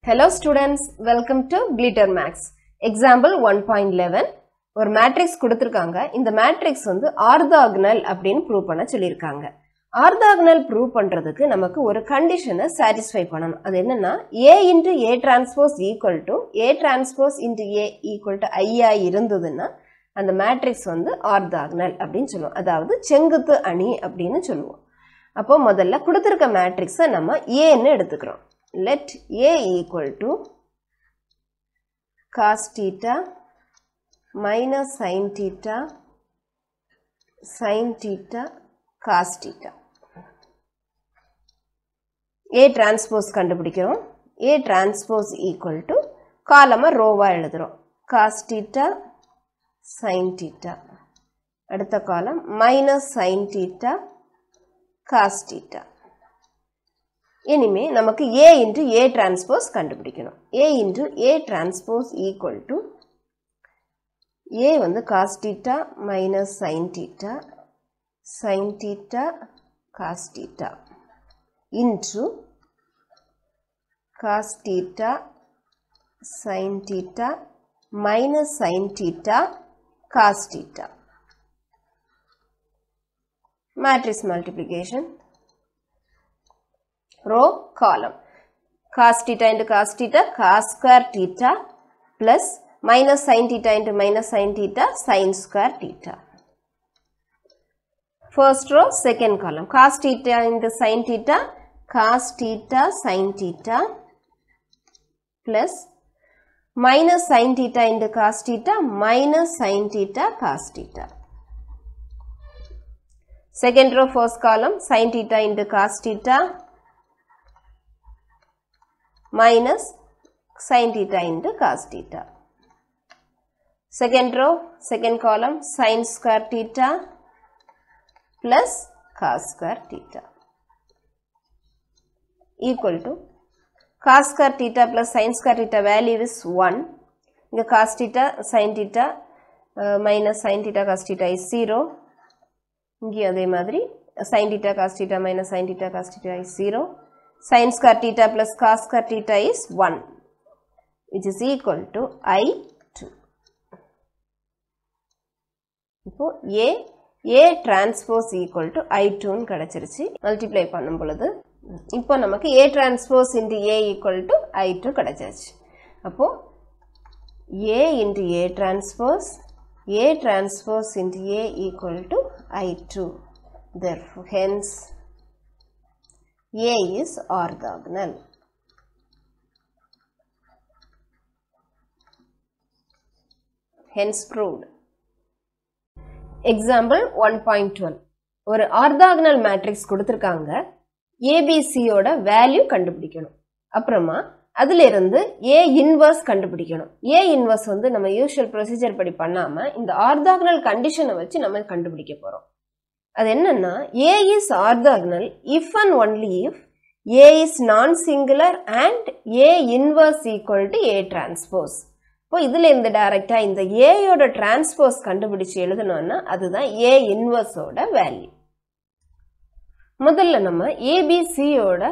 Hello students, welcome to Glitter Max. Example 1.11 ஒரு matrix கொடுத்திருக்காங்க. இந்த மேட்ரிக்ஸ் வந்து ஆர்த்தோகனல் அப்படினு ப்ரூவ் பண்ண சொல்லிருக்காங்க. ஆர்த்தோகனல் ப்ரூவ் பண்றதுக்கு நமக்கு ஒரு கண்டிஷனை satisfy பண்ணனும். அது என்னன்னா A into A transpose equal to A transpose into A equal to I ஆ இருந்ததுன்னா அந்த மேட்ரிக்ஸ் வந்து ஆர்த்தோகனல் அப்படினு சொல்லுவோம். அதாவது செங்குத்து அணி அப்படினு சொல்லுவோம். அப்போ முதல்ல கொடுத்திருக்க மேட்ரிக்ஸை நம்ம A ன்னு எடுத்துக்கிறோம். Let A equal to cos theta minus sin theta cos theta. A transpose கண்டுபிடிக்கிறோம். A transpose equal to காலமா ரோவா எழுதுறோம். cos theta sin theta. அடுத்த காலம் minus sin theta cos theta. இனிமே நமக்கு A into A transpose கண்டுபிடிக்கணும். A into A transpose equal to A வந்து cos theta minus sin theta cos theta into cos theta sin theta minus sin theta cos theta. Matrix multiplication. Row, column. Cos theta into cos theta, cos square theta plus minus sin theta into minus sin theta, sin square theta. First row, second column. Cos theta into sin theta, cos theta sin theta plus minus sin theta into cos theta, minus sin theta cos theta. Second row, first column, sin theta into cos theta minus sin theta into cos theta. Second row, second column, sin square theta plus cos square theta equal to cos square theta plus sin square theta value is 1. The cos theta sin theta minus sin theta cos theta is 0. இங்கே அதே மாதிரி sin theta cos theta minus sin theta cos theta is 0. Sin square theta plus cos square theta is 1, which is equal to I2. இப்போ A transpose equal to I2 ன்னு கிடைச்சிருச்சு. Multiply பண்ணும் பொழுது இப்போ நமக்கு A transpose into A equal to I2 கிடைச்சிருச்சு. அப்போ A into A transpose into A equal to I2. Therefore, hence A is orthogonal. Hence proved. Example 1.12. ஒரு orthogonal matrix கொடுத்திருக்காங்க. ABC யோட வேல்யூ கண்டுபிடிக்கணும். அப்புறமா அதிலிருந்து A inverse கண்டுபிடிக்கணும். A inverse வந்து நம்ம usual procedure படி பண்ணாம இந்த orthogonal condition வச்சு நம்ம கண்டுபிடிக்க போறோம். அது என்னன்னா A is orthogonal if and only if A is non-singular and A inverse equal to A transpose. இப்போ இதில் இந்த டைரக்டா இந்த A யோட transpose கண்டுபிடிச்சு எழுதணும்னா அதுதான் A inverse ஓட வேல்யூ. முதல்ல நம்ம ABC யோட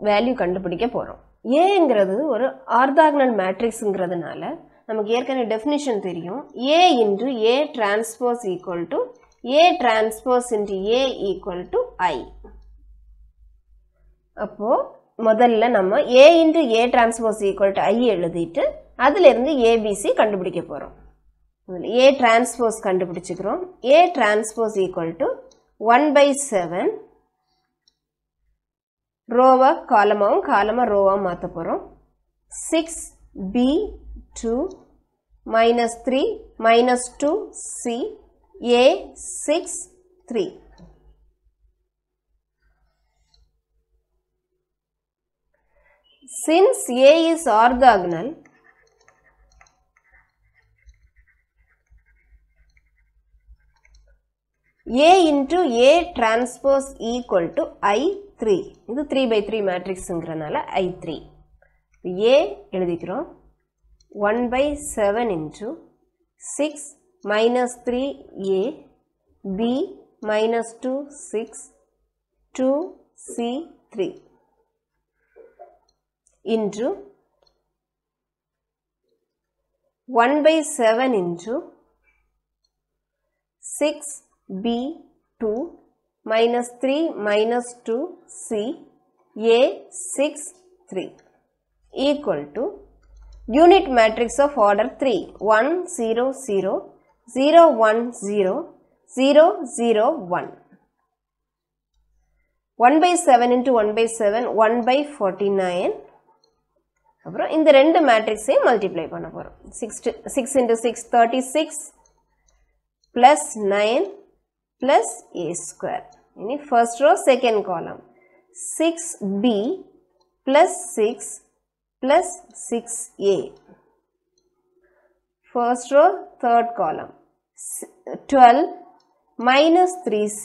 வேல்யூ கண்டுபிடிக்க போறோம். Aங்கிறது ஒரு ஆர்த்தோகனல் மேட்ரிக்ஸ்ங்கிறதுனால நமக்கு ஏற்கனவே டெஃபினிஷன் தெரியும். A into A transpose equal to A transpose into A equal to I. அப்போ முதல்ல நம்ம A into A transpose equal to I எழுதிட்டு அதிலிருந்து ABC கண்டுபிடிக்க போறோம். A transpose கண்டுபிடிச்சுக்கிறோம். A transpose equal to 1/7 ரோவா காலமாவும் காலமா ரோவாவும் மாற்ற போறோம். 6B2 minus 3 minus 2C A6 3. Since A is orthogonal, A into A transpose equal to I3. இது 3/3 மேட்ரிக்ஸ்ங்கிறனால I3. A எழுதிக்கிறோம். 1/7 into 6 minus 3A B minus 2 6 2C 3 into 1 by 7 into 6b2 minus 3 minus 2c a6 3 equal to unit matrix of order 3 1 0 0 0 1 0 0 0 1. 1 by 7 into 1 by 7 1 by 49. அப்புறம் இந்த ரெண்டு மேட்ரிக்ஸையும் multiply பண்ண போகிறோம். 6 into 6 36 plus 9 plus a square. இனி first row second column 6b plus 6 plus 6a. First row third column 12 minus 3c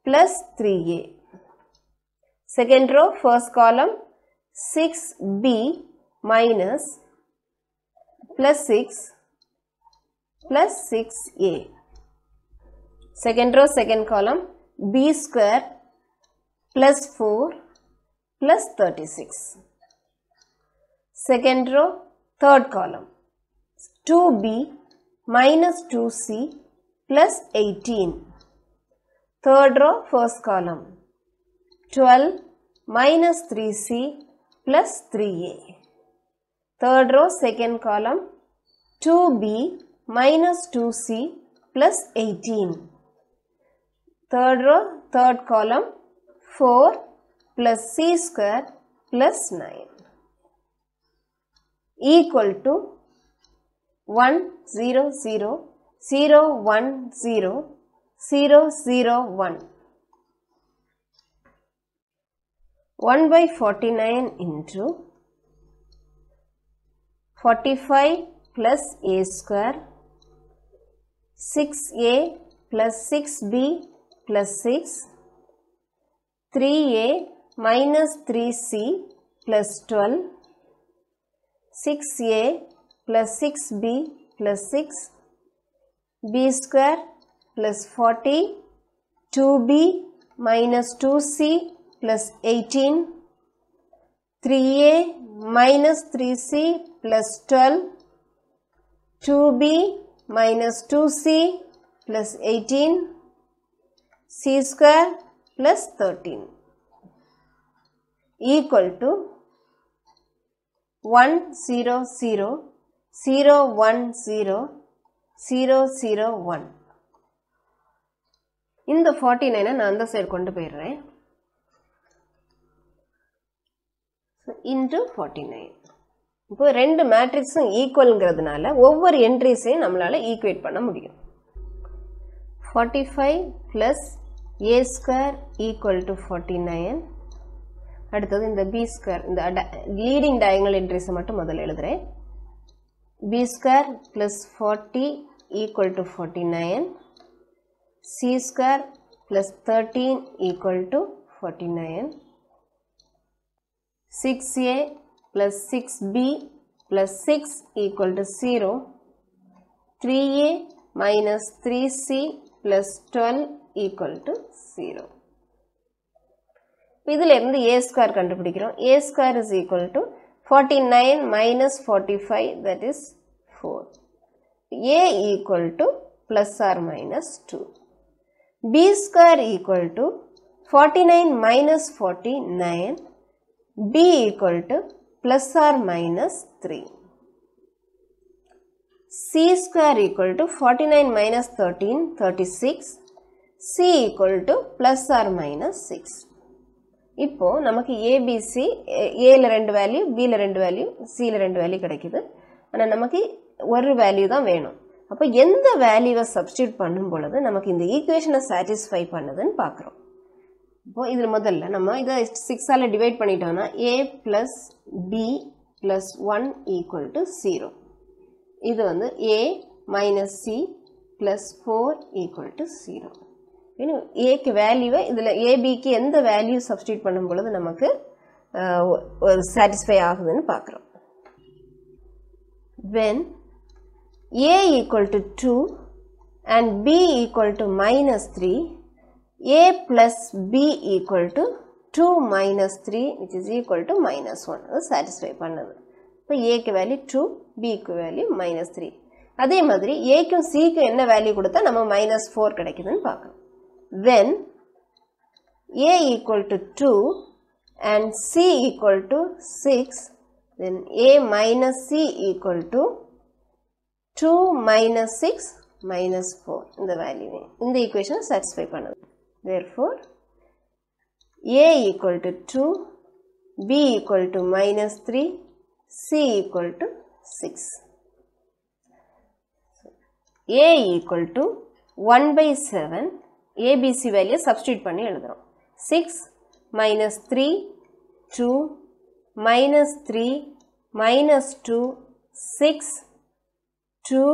plus 3a. Second row first column 6b minus plus 6 plus 6a. Second row second column b square plus 4 plus 36. Second row third column 2b minus 2c plus 18. Third row first column 12 minus 3c plus 3a. Third row second column 2b minus 2c plus 18. Third row third column 4 plus c square plus 9 equal to 1 0 0 0 1 0 0 0 1. 1 by 49 into 45 plus a square 6a plus 6b plus 6 3a minus 3c plus 12 6a plus 6b plus 6 b square plus 40 2b minus 2c plus 18 3a minus 3c plus 12 2b minus 2c plus 18 c square plus 13 equal to 1 0 0 0 1 0 0 0 1. இந்த 49 நான் அந்த side கொண்டு போயிடுறேன். into 49. இப்போ ரெண்டு மேட்ரிக்ஸும் ஈக்குவல்ங்கிறதுனால ஒவ்வொரு என்ட்ரிஸையும் நம்மளால equate பண்ண முடியும். 45 plus a square equal to 49. அடுத்தது இந்த b square இந்த லீடிங் டயகனல் என்ட்ரிஸை மட்டும் முதல்ல எழுதுறேன். b square plus 40 equal to 49. c square plus 13 equal to 49. 6a plus 6b plus 6 equal to 0. 3a minus 3c plus 12 equal to 0. இதில் இருந்து a square கண்டுபிடிக்கிறோம். a square is equal to 49 minus 45, that is 4. a equal to plus or minus 2. b square equal to 49 minus 49. b equal to plus or minus 3. c square equal to 49 minus 13, 36. c equal to plus or minus 6. இப்போ நமக்கு ABC A ல ரெண்டு value, B ல ரெண்டு value, C ல ரெண்டு value கிடைக்குது. ஆனால் நமக்கு ஒரு வேல்யூ தான் வேணும். அப்போ எந்த வேல்யூவை சப்ஸ்டியூட் பண்ணும் பொழுது நமக்கு இந்த ஈக்குவேஷனை சாட்டிஸ்ஃபை பண்ணுதுன்னு பார்க்குறோம். இப்போ இதில் முதல்ல நம்ம இதை 6ஆல் டிவைட் பண்ணிட்டோம்னா a plus b plus 1 equal to 0. இது வந்து a minus c plus 4 equal to 0. ஏக்கு வேல்யூவை இதில் ஏபிக்கு எந்த வேல்யூ சப்ஸ்டியூட் பண்ணும் பொழுது நமக்கு ஒரு சாட்டிஸ்ஃபை ஆகுதுன்னு பார்க்குறோம். when a equal to 2 and b equal to minus 3, a plus b equal to 2 minus 3 which is equal to minus 1. அது சாட்டிஸ்ஃபை பண்ணுது. இப்போ ஏக்கு வேல்யூ 2, bக்கு வேல்யூ -3. அதே மாதிரி aக்கும் cக்கும் என்ன வேல்யூ கொடுத்தா நம்ம -4 கிடைக்குதுன்னு பார்க்கணும். when a equal to 2 and c equal to 6, then a minus c equal to 2 minus 6 minus 4. இந்த வேல்யூ இந்த ஈக்குவேஷன் satisfy பண்ணுது. therefore a equal to 2, b equal to -3, c equal to 6. a equal to 1/7, abc value substitute பண்ணி எழுதுறோம். 6 minus 3, 2 minus 3 minus 2, 6, 2,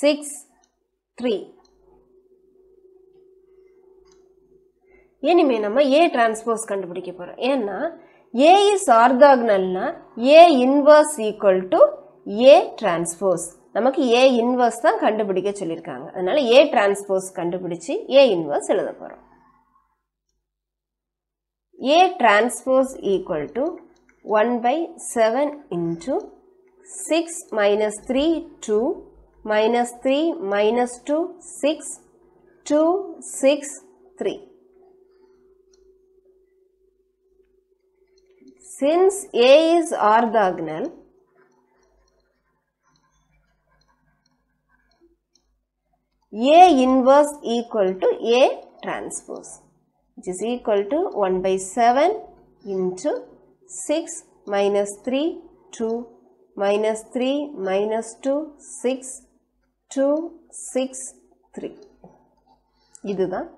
6, 3. இனிமே நம்ம A transpose கண்டுபிடிக்க போறோம். ஏன்னா A is orthogonal னா A inverse equal to A transpose. நமக்கு A inverse தான் கண்டுபிடிக்க சொல்லிருக்காங்க. அதனால A transpose கண்டுபிடிச்சு A inverse எழுத போறோம். A transpose equal to 1/7 into 6 minus 3, 2 minus 3 minus 2, 6, 2, 6, 3. Since A is orthogonal, A inverse equal to A transpose, which is equal to 1/7 into 6 minus 3, 2 minus 3 minus 2, 6, 2, 6, 3. இதுதான்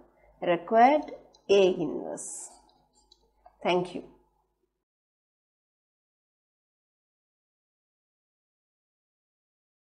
required A inverse. Thank you.